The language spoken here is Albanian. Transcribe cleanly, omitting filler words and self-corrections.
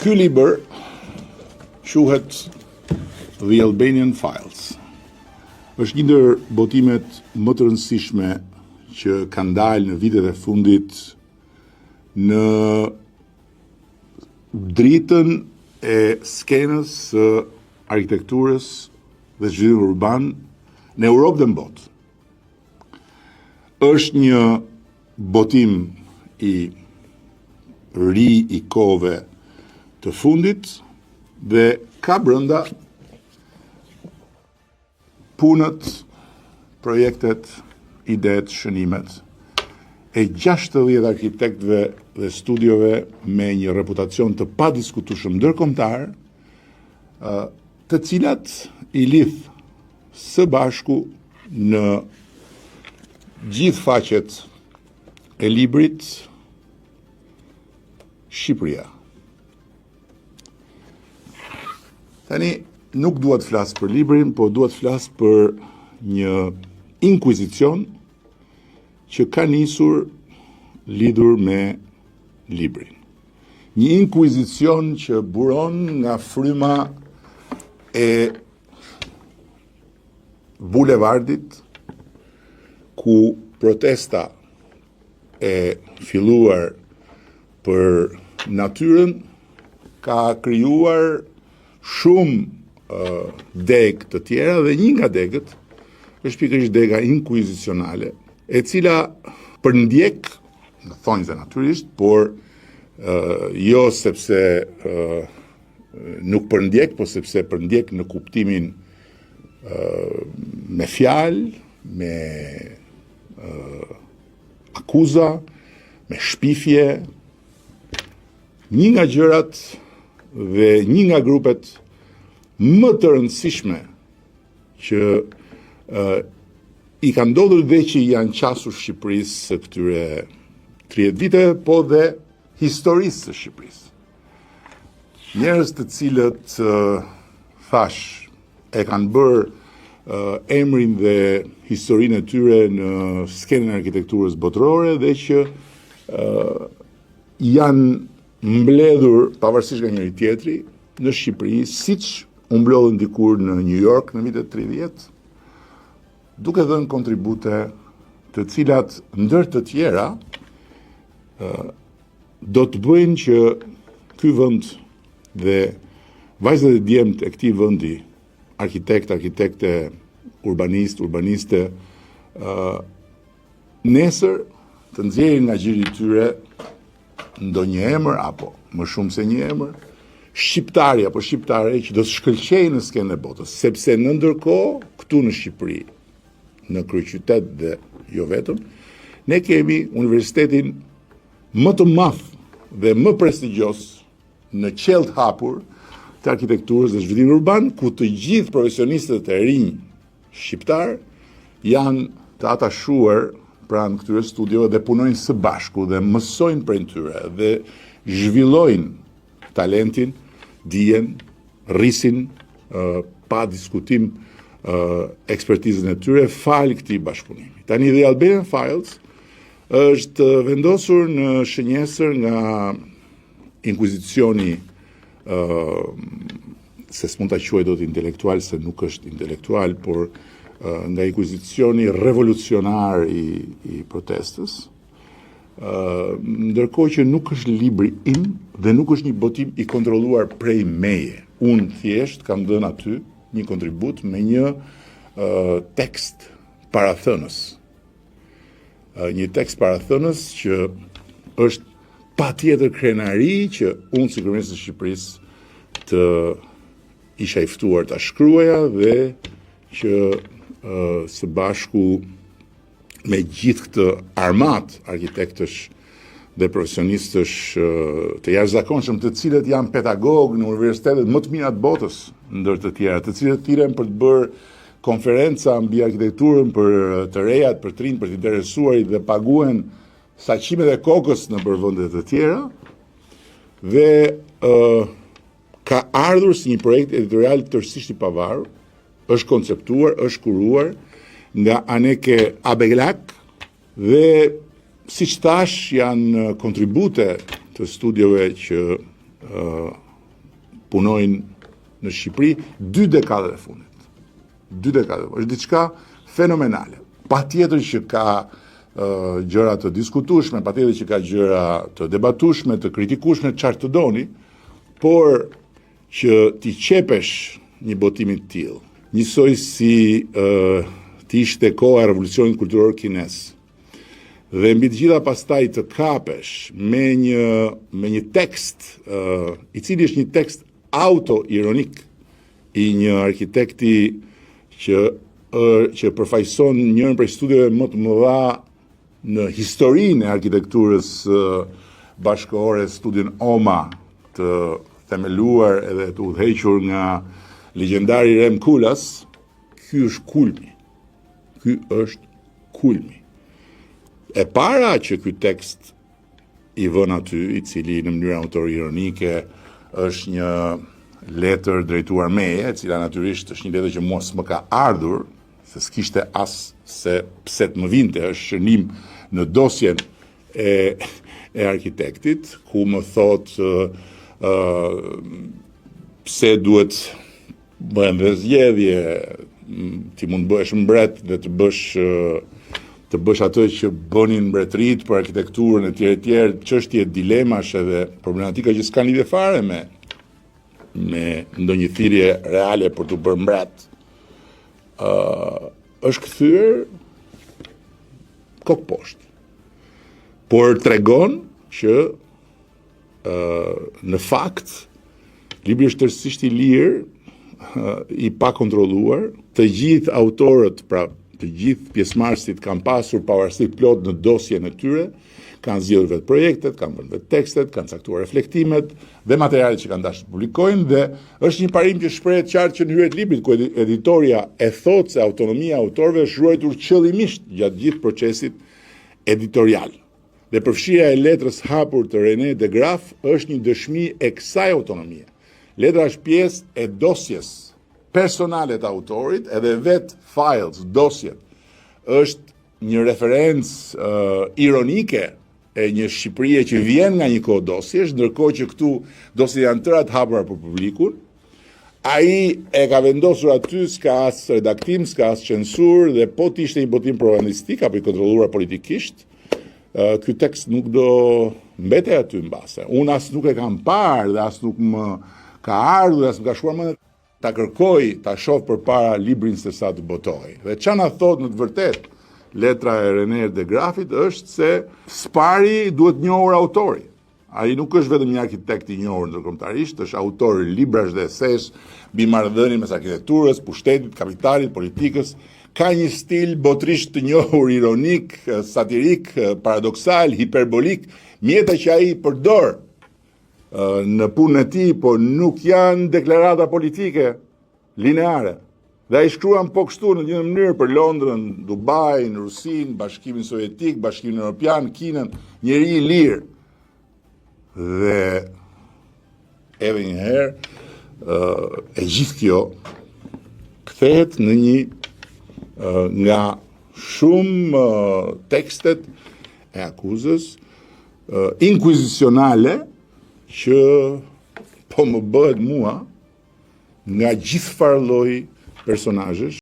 Ky libër quhet The Albanian Files. Është një ndër botimet më të rëndësishme që kanë dalë në vitet e fundit në dritën e skenës së arkitekturës dhe zhvillimit urban në Europë dhe në botë. Është një botim i ri i kohëve të fundit dhe ka brenda punët, projektet, idet, shënimet e 60 arkitektëve dhe studiove me një reputacion të padiskutueshëm ndërkombëtar, të cilat i lidh së bashku në gjithë faqet e librit Shqipëria. Tani nuk dua të flas për librin, po dua të flas për një inkuizicion që ka nisur lidhur me librin. Një inkuizicion që buron nga fryma e bulevardit, ku protesta e filluar për natyrën ka krijuar shumë degë të tjera dhe një nga degët është pikërisht dega inkuizicionale, e cila përndjek, në thonjse natyrisht, por jo sepse nuk përndjek, po sepse përndjek në kuptimin me fjalë, me akuza, me shpifje. Një nga gjërat dhe një nga grupet më të rëndësishme që i ka ndodhur dhe që janë qasur Shqipërisë së këtyre 30 vite, po dhe historisë së Shqipërisë. Njerëz të cilët thash e kanë bërë emrin dhe historinë e tyre në skenën e arkitekturës botërore dhe që janë mbledhur pavarësisht nga njëri tjetri në Shqipëri, siç u mblodhën dikur në New York në vitet 30, duke dhënë kontribute të cilat ndër të tjera do të bëjnë që ky vend dhe vajzat e djemt e këtij vendi, arkitekte, urbaniste, nesër të nxjerrin nga gjiri i tyre ndonjë emër apo më shumë se një emër, shqiptari apo shqiptare që do të shkëlqejnë në skenën e botës, sepse në ndërkohë këtu në Shqipëri, në kryeqytet dhe jo vetëm, ne kemi universitetin më të madh dhe më prestigjos në qell të hapur të arkitekturës dhe zhvillimit urban, ku të gjithë profesionistët e rinj shqiptar janë të atashuar pranë këtyre studiove dhe punojnë së bashku dhe mësojnë prej tyre dhe zhvillojnë talentin, dijen, rrisin pa diskutim ekspertizën e tyre fal këtij bashkëpunimi. Tani The Albanian Files është vendosur në shënjesër nga inkuzicioni, se s'mund ta quaj dot intelektual, se nuk është intelektual, por nga inkuzicioni revolucionar i protestës, ndërkohë që nuk është libri im dhe nuk është një botim i kontrolluar prej meje. Unë thjesht kam dhënë aty një kontribut me një tekst parathënës. Një tekst parathënës që është patjetër krenari që unë si kryeminist i Shqipërisë të isha i ftuar ta shkruaja dhe që së bashku me gjithë këtë armat arkitektesh dhe profesionistësh të jashtëzakonshëm, të cilët janë pedagogë në universitetet më të mira të botës, ndër të tjera, të cilët thirren për të bërë konferenca mbi arkitekturën për të rejat, për të rinj, për të interesuarit dhe paguhen saqimet e kokës në vende të tjera, dhe ka ardhur si një projekt editorial tërësisht i pavarur, është konceptuar, është kuruar nga Aneke Abeglak dhe siç thash janë kontribute të studiove që punojnë në Shqipëri 2 dekadët e fundit. 2 dekadët. Është diçka fenomenale. Patjetër që ka gjëra të diskutueshme, patjetër që ka gjëra të debatueshme, të kritikueshme, çfarë të doni, por që ti qepesh një botimi të tillë, njësoj si të ishte koha e revolucionit kulturor kines, dhe mbi të gjitha pastaj të kapesh me një tekst i cili është një tekst auto-ironik i një arkitekti që përfaqëson njërin prej studieve më të mëdha në historinë e arkitekturës bashkëkohore, studion OMA, të themeluar edhe të udhëhequr nga legjendari Rem Koolhaas. Ky është kulmi. Ky është kulmi. E para që ky tekst i vën aty, i cili në mënyrë auto-ironike është një letër drejtuar meje, e cila natyrisht është një letër që mua s'më ka ardhur, se s'kishte as se pse të më vinte, është shënim në dosjen e arkitektit, ku më thot pse duhet bëhen dhe zgjedhje, ti mund bëhesh mbret dhe të bësh atë që bënin mbretërit për arkitekturën e tjerë, çështje dilemash edhe problematika që s'kan lidhje fare me ndonjë thirrje reale për të bërë mbret. Është kthyer kokë poshtë. Por tregon që në fakt libri është tërësisht i lirë, i pa kontrolluar, të gjithë autorët, pra të gjithë pjesëmarrësit kanë pasur pavarësi plot në dosjen e tyre, kanë zgjedhur vetë projektet, kanë vënë vetë tekstet, kanë caktuar reflektimet dhe materialet që kanë dashur të publikojnë, dhe është një parim që shprehet qartë që në hyrje të librit, ku editoria e thotë se autonomia e autorëve është ruajtur qëllimisht gjatë gjithë procesit editorial. Dhe përfshirja e letrës hapur të René de Graaf është një dëshmi e kësaj autonomie. Letra është pjesë e dosjes personale të autorit, edhe vetë files, dosjet, është një referencë ironike e një Shqipërie që vjen nga një kohë dosjesh, ndërkohë që këtu dosjet janë tëra të hapura për publikun. Ai e ka vendosur aty, s'ka as redaktim, s'ka as censur, dhe po të ishte një botim propagandistik apo i kontrolluar politikisht, ky tekst nuk do mbetej aty mbase. Unë as nuk e kam parë dhe as nuk më ka ardhur, as më ka shkuar mendja ta kërkoj, ta shoh përpara librin sesa të botoj. Dhe çfarë na thot në të vërtetë letra e René de Graafit është se spari duhet njohur autori. Ai nuk është vetëm një arkitekt i njohur ndërkombëtarisht, është autor i librash dhe esesh mbi marrëdhënien mes arkitekturës, pushtetit, kapitalit, politikës. Ka një stil botërisht të njohur, ironik, satirik, paradoksal, hiperbolik, mjete që ai përdor në punën e tij, por nuk janë deklarata politike lineare. Dhe ai shkruan po kështu në një mënyrë për Londrën, Dubai, në Rusinë, Bashkimin Sovjetik, Bashkimin Evropian, Kinën, njeri i lirë. Dhe edhe një herë e gjithë kjo kthehet në një nga shumë tekstet e akuzës inkuizicionale që po më bëhet mua nga gjithë farë lloj personazhesh